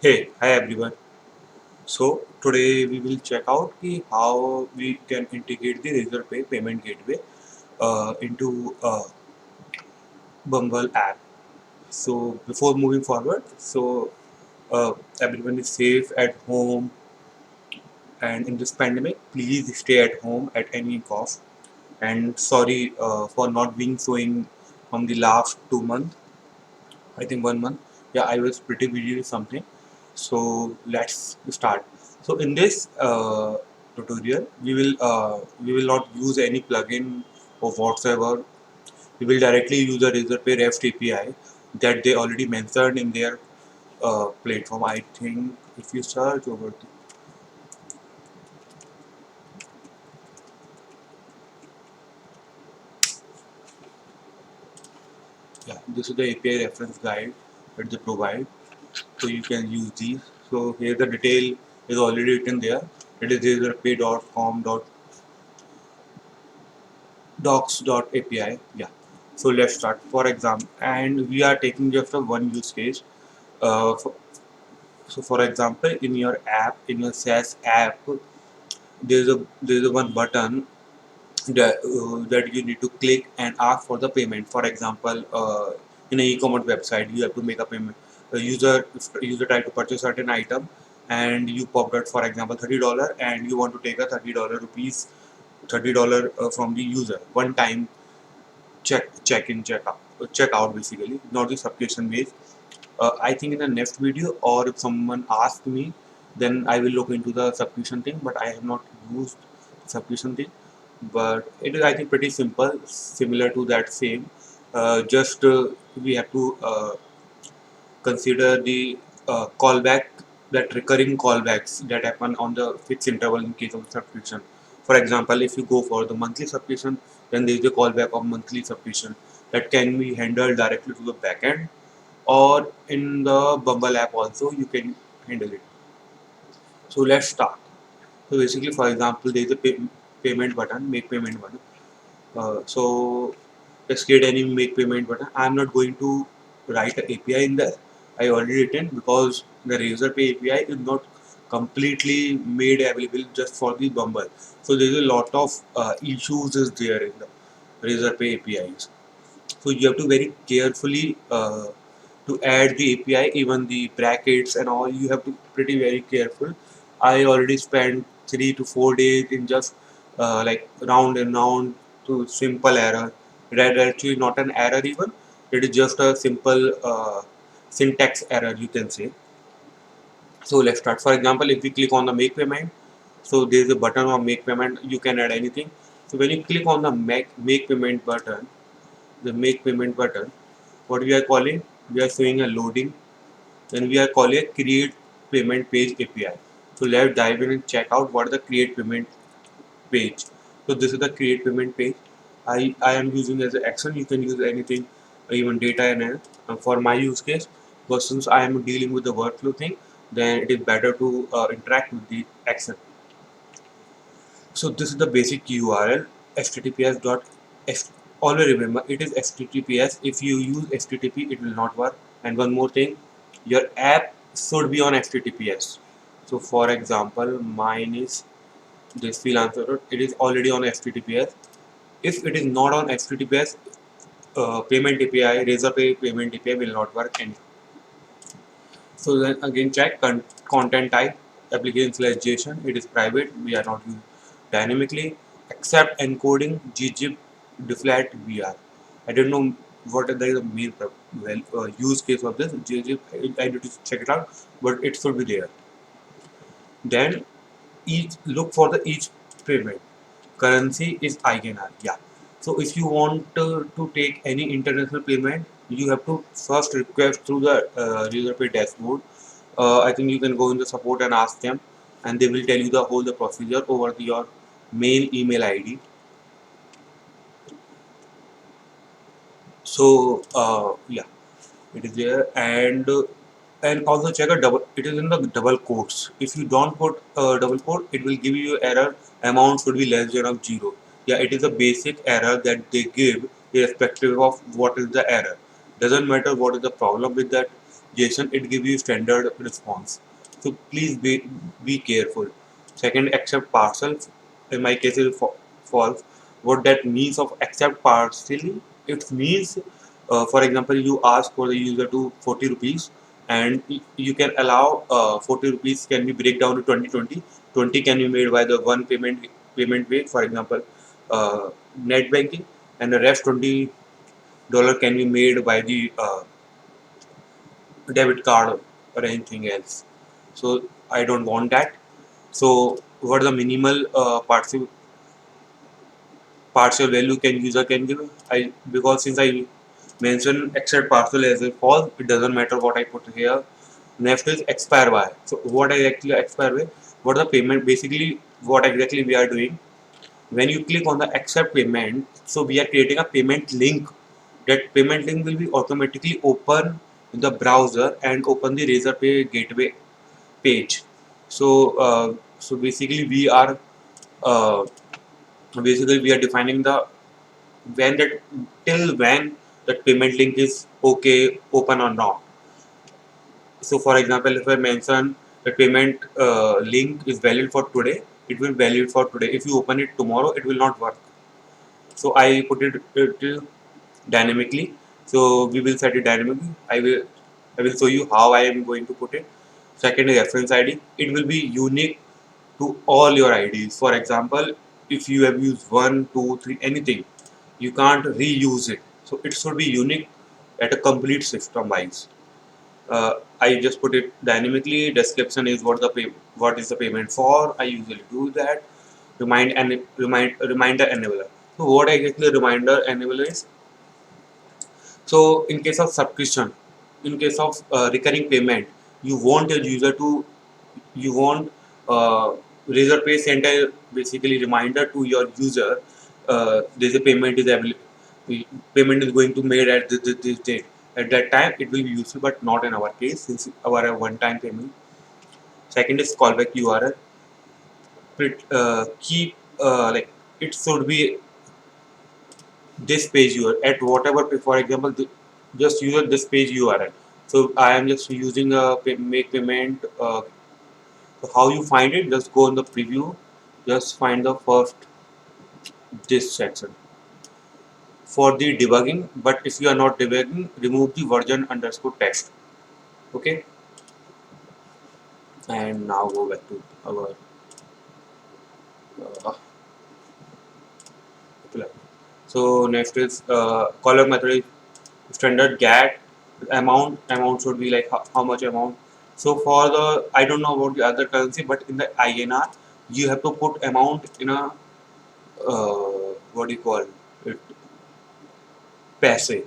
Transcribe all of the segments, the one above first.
Hey, hi everyone. So today we will check out how we can integrate the Razorpay payment gateway into Bumble app. So before moving forward, uh, everyone is safe at home, and in this pandemic, please stay at home at any cost. And sorry for not being showing from the last 2 months. I think 1 month. Yeah, I was pretty busy with something. So let's start. So in this tutorial, we will not use any plugin or whatsoever. We will directly use the Razorpay REST API that they already mentioned in their platform. I think if you search over, yeah, this is the API reference guide that they provide. So you can use these. So here the detail is already written there. It is razorpay.com docs.api. Yeah. So let's start. For example, and we are taking just a one use case. Uh, for, so for example, in your app, in your SaaS app, there's a one button that you need to click and ask for the payment. For example, in an e-commerce website, you have to make a payment. A user try to purchase certain item, and you popped out, for example, $30, and you want to take a $30 from the user one time check in check out basically, not the subscription base. I think in the next video, or if someone asks me, then I will look into the subscription thing, but I have not used subscription thing. But it is, I think, pretty simple, similar to that same. Just we have to consider the callback, that recurring callbacks that happen on the fixed interval in case of subscription. For example, if you go for the monthly subscription, then there is a callback of monthly subscription that can be handled directly to the backend, or in the Bumble app also you can handle it. So let's start. So basically, for example, there is a payment button, make payment button. So let's create any make payment button. I'm not going to write an API in there. I already written because the Razorpay API is not completely made available just for the Bumble. So there's a lot of issues is there in the Razorpay APIs. So you have to very carefully to add the API, even the brackets and all. You have to pretty very careful. I already spent 3 to 4 days in just like round and round to simple error. That actually not an error even. It is just a simple syntax error, you can say. So let's start. For example, if we click on the make payment, so there is a button of make payment. You can add anything. So when you click on the make payment button, the make payment button, what we are calling, we are showing a loading, then we are calling a create payment page API. So let's dive in and check out what is the create payment page. So this is the create payment page. I am using as an action. You can use anything, even data and for my use case, but since I am dealing with the workflow thing, then it is better to interact with the action. So this is the basic URL, https dot always remember it is https. If you use http, it will not work. And one more thing, your app should be on https. So for example, mine is this freelancer. It is already on https. If it is not on https, payment API, Razorpay payment API will not work. And so then again check content type, application slash JSON. It is private. We are not using dynamically. Except encoding ggib deflat VR. I don't know what is the main use case of this ggib. I need to check it out, but it should be there. Then each look for the each payment. Currency is INR. Yeah. So if you want to take any international payment, you have to first request through the Razorpay dashboard. I think you can go in the support and ask them, and they will tell you the whole the procedure over your main email ID. So yeah, it is there, and also check a double. It is in the double quotes. If you don't put double quote, it will give you error. Amount should be less than of zero. Yeah, it is a basic error that they give irrespective of what is the error. Doesn't matter what is the problem with that. JSON, it gives you standard response. So please be careful. Second, accept parcel. In my case, is false. What that means of accept partially? It means, for example, you ask for the user to 40 rupees, and you can allow 40 rupees can be break down to 20 20. 20 can be made by the one payment way, for example, net banking, and the rest $20 can be made by the debit card or anything else. So I don't want that. So what the minimal partial value can user can give? I because since I mentioned except partial as a false, it doesn't matter what I put here. Next is expire by. So what I actually expire by? What the payment basically what exactly we are doing? When you click on the accept payment, so we are creating a payment link. That payment link will be automatically open in the browser and open the Razorpay gateway page. So so uh, basically we are defining the when that till when that payment link is okay open or not. So for example, if I mention the payment link is valid for today, it will valid for today. If you open it tomorrow, it will not work. So I put it dynamically. So we will set it dynamically. I will show you how I am going to put it. Second is reference ID. It will be unique to all your IDs. For example, if you have used 1, 2, 3, anything, you can't reuse it. So it should be unique at a complete system wise. I just put it dynamically. Description is what is the payment for. I usually do that. Reminder enabler. So what exactly reminder enabler is? So in case of subscription, in case of recurring payment, you want your user to you want Razorpay send a basically reminder to your user. There's a payment is going to made at this date. At that time, it will be useful, but not in our case since our one-time payment. Second is callback URL. Keep like it should be this page URL at whatever. For example, just use this page URL. So I am just using a make payment. So how you find it? Just go in the preview. Just find the first this section for the debugging. But if you are not debugging, remove the version underscore text. Okay. And now go back to our uh, plan. So next is callback method is standard get amount. Amount should be like how much amount. So for the I don't know about the other currency, but in the INR you have to put amount in a what do you call it? Paise.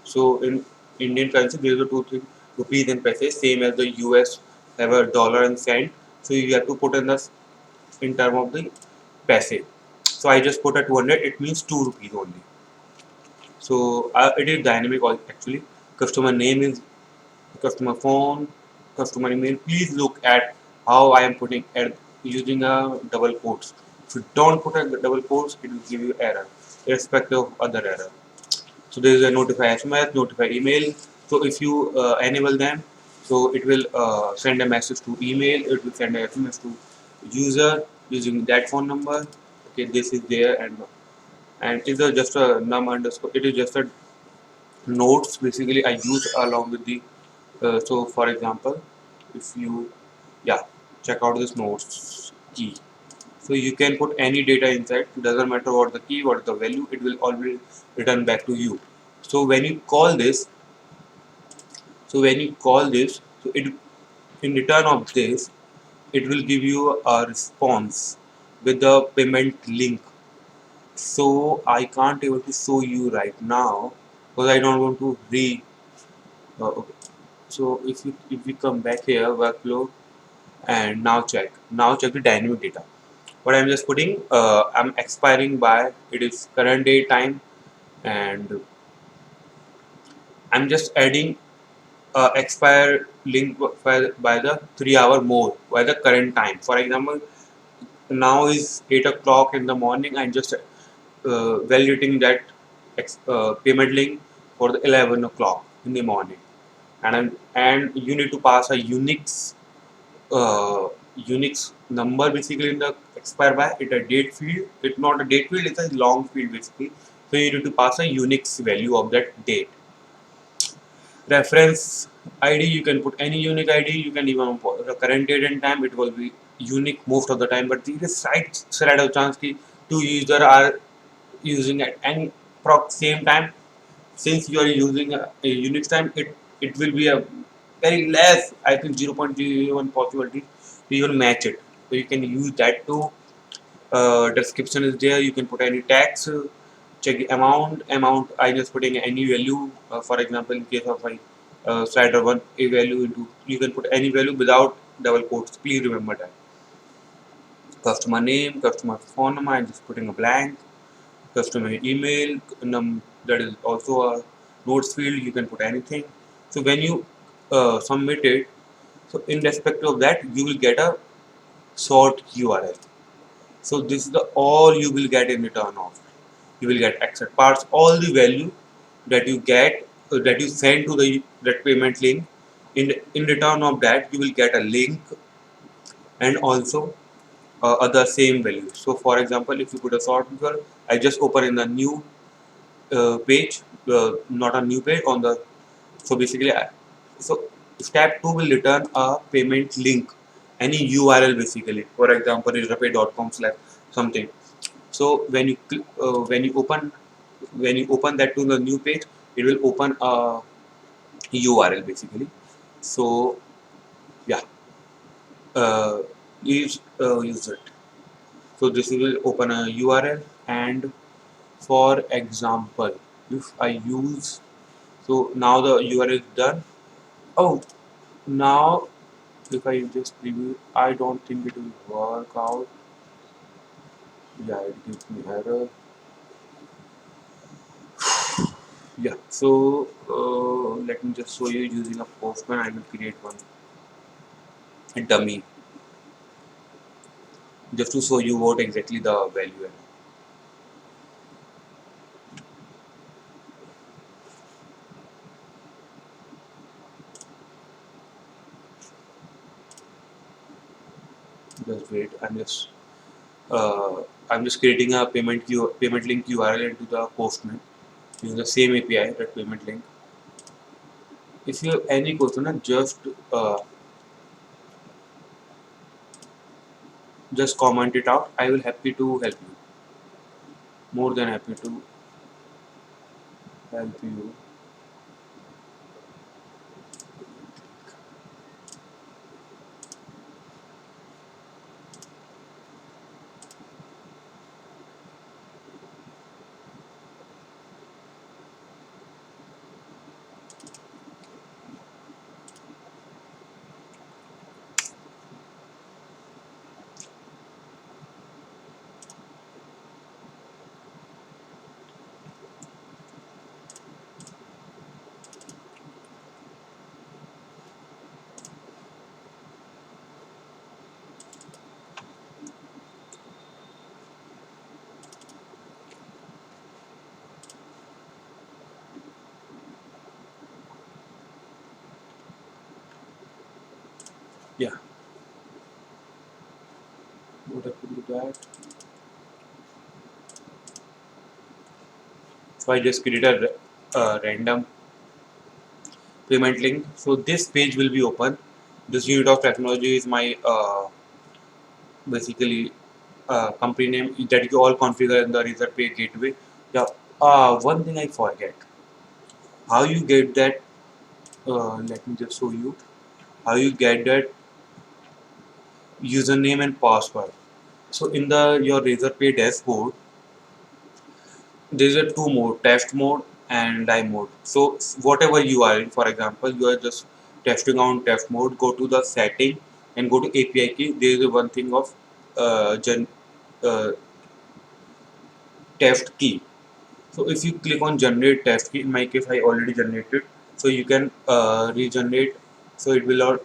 So in Indian currency, there is a two things rupees and paise, same as the US have a dollar and cent. So you have to put in the in term of the paise. So I just put at 200. It means 2 rupees only. So it is dynamic actually. Customer name is customer phone, customer email. Please look at how I am putting at using a double quotes. If you don't put a double quotes, it will give you error, irrespective of other error. So there is a notify SMS, notify email. So if you enable them, so it will send a message to email. It will send a SMS to user using that phone number. Okay, this is there and it is just a num underscore. It is just a notes basically I use along with the. So for example, if you yeah check out this notes key. So you can put any data inside. It doesn't matter what the key, what the value. It will always return back to you. So when you call this, so it in return of this, it will give you a response with the payment link. So I can't able to show you right now because I don't want to re. Okay. So if we come back here workflow and now check the dynamic data. What I'm just putting I'm expiring by it is current day time and I'm just adding expire link by the 3 hour more by the current time. For example, now is 8 o'clock in the morning. I'm just validating that payment link for the 11 o'clock in the morning. and you need to pass a Unix number basically in the expire by it a date field. It's not a date field, it's a long field basically. So you need to pass a Unix value of that date. Reference ID, you can put any unique ID, you can even put the current date and time, it will be unique most of the time, but there is slight of chance ki two users are using at any same time. Since you are using a Unix time, it will be a very less, I think 0.01 possibility to even match it. So you can use that too. Description is there, you can put any tags, check the amount I just putting any value, for example in case of my slider 1 a value into, you can put any value without double quotes, please remember that. Customer name, customer phone number, I'm just putting a blank. Customer email, that is also a notes field, you can put anything. So when you submit it, so in respect of that you will get a short URL. So this is the all you will get in return of. You will get accept parts, all the value that you get, that you send to the that payment link. In return of that, you will get a link and also other same values. So for example, if you put a short URL, I just open in a new page, not a new page on the. So basically, so step 2 will return a payment link, any URL basically. For example, rapid.com/ something. So when you open that to the new page, it will open a URL basically. So yeah, uh, use it. So this will open a URL, and for example, if I use, so now the URL is done. Oh, now if I just preview, I don't think it will work out. Yeah, it gives me error. Yeah, so let me just show you using a Postman. I will create one a dummy just to show you what exactly the value is. Just wait. I'm just creating a payment link URL into the Postman using the same API, that payment link. If you have any question, uh, just comment it out. I will happy to help you. More than happy to help you. Yeah, what I could do that. So I just create a random payment link. So this page will be open. This unit of technology is my basically company name that you all configure in the Razorpay gateway. Yeah. One thing I forget. How you get that? Let me just show you how you get that username and password. So in the your Razorpay dashboard, there is a two mode: test mode and live mode. So whatever you are in, for example, you are just testing on test mode. Go to the setting and go to API key. There is a one thing of uh, test key. So if you click on generate test key, in my case I already generated, so you can regenerate. So it will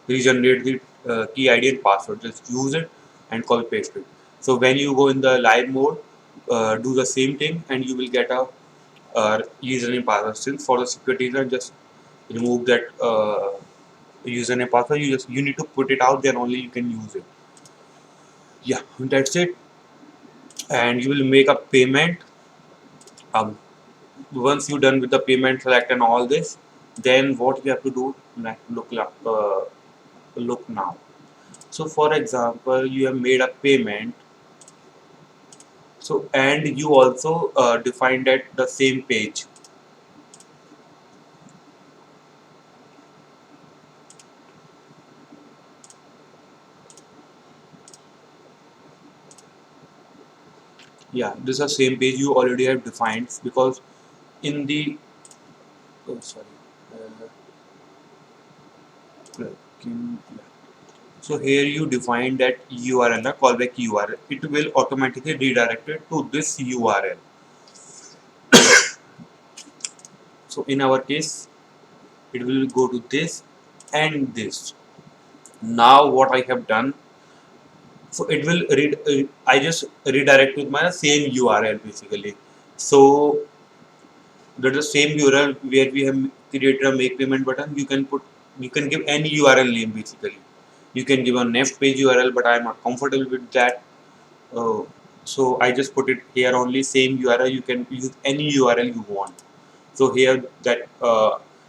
regenerate the key ID and password. Just use it and copy paste it. So when you go in the live mode, do the same thing and you will get a username password. Still for the security reason, just remove that username password. You need to put it out, then only you can use it. Yeah, that's it. And you will make a payment. um, Once you're done with the payment select and all this, then what you have to do, look now. So for example, you have made a payment, so and you also defined at the same page. Yeah, this is the same page you already have defined, because in the oh, sorry clicking- yeah. So here you define that URL, the callback URL. It will automatically redirect it to this URL. So in our case, it will go to this and this. Now what I have done, so it will read. I just redirect with my same URL basically. So that's the same URL where we have created a make payment button. You can give any URL name basically. You can give a next page URL, but I am not comfortable with that. Uh, so I just put it here only same URL. You can use any URL you want. So here that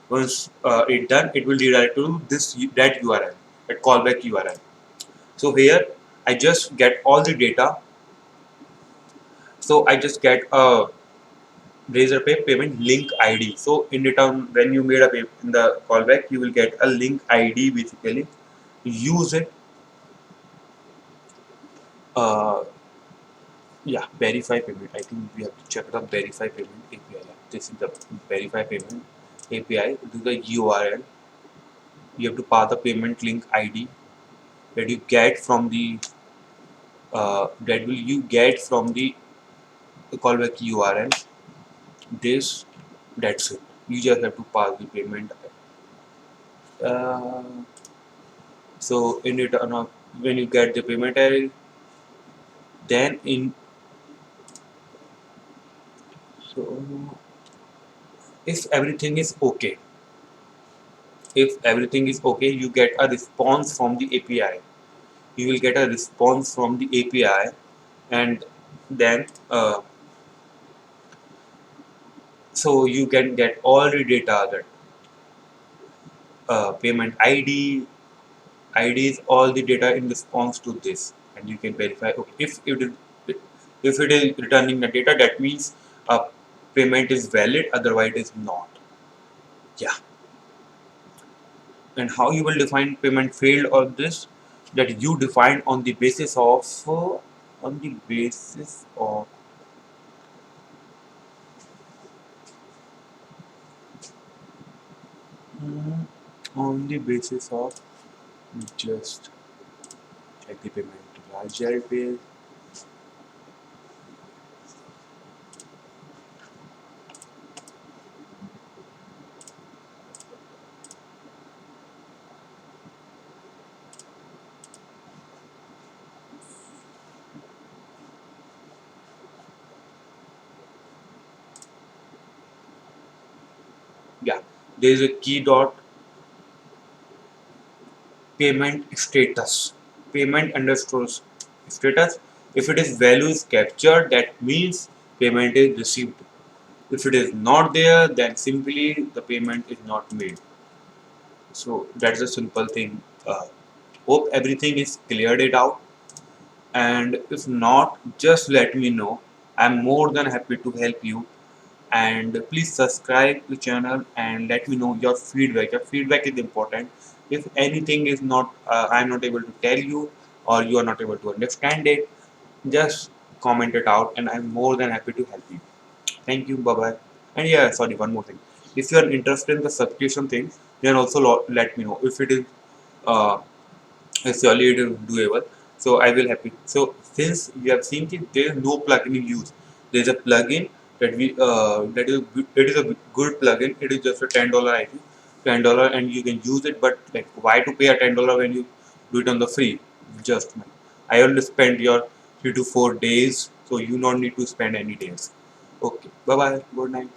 once it done, it will redirect to this that URL, that callback URL. So here I just get all the data. So I just get a Razorpay payment link ID. So in return, when you made a pay in the callback, you will get a link ID basically. Use it. Uh, yeah, verify payment. I think we have to check the verify payment API. Yeah, this is the verify payment API. This is the URL. You have to pass the payment link ID that you get from the that will you get from the callback URL. This that's it. You just have to pass the payment. Uh, so in return of when you get the payment error, then in so if everything is okay, you get a response from the API. You will get a response from the API, and then so you can get all the data, that payment IDs, all the data in response to this, and you can verify. Okay, if it is returning the data, that means payment is valid. Otherwise, it is not. Yeah. And how you will define payment failed or this, that you define on the basis of on the basis of mm, on the basis of just check the payment larger pay. Yeah, there is a key dot payment status, payment underscore status. If it is value is captured, that means payment is received. If it is not there, then simply the payment is not made. So that's a simple thing. Hope everything is cleared it out, and if not, just let me know. I'm more than happy to help you. And please subscribe to the channel and let me know your feedback. Your feedback is important. If anything is not I'm not able to tell you, or you are not able to understand it, just comment it out and I'm more than happy to help you. Thank you. Bye bye. And yeah, sorry, one more thing. If you are interested in the subscription thing, then also let me know. If it is uh, surely it is doable. So I will happy. So since we have seen that there is no plugin in use, there is a plugin that we it is a good plugin. It is just a $10 I think, $10, and you can use it. But like, why to pay a $10 when you do it on the free? Just I only spend your 3 to 4 days, so you don't need to spend any days. Okay, bye bye. Good night.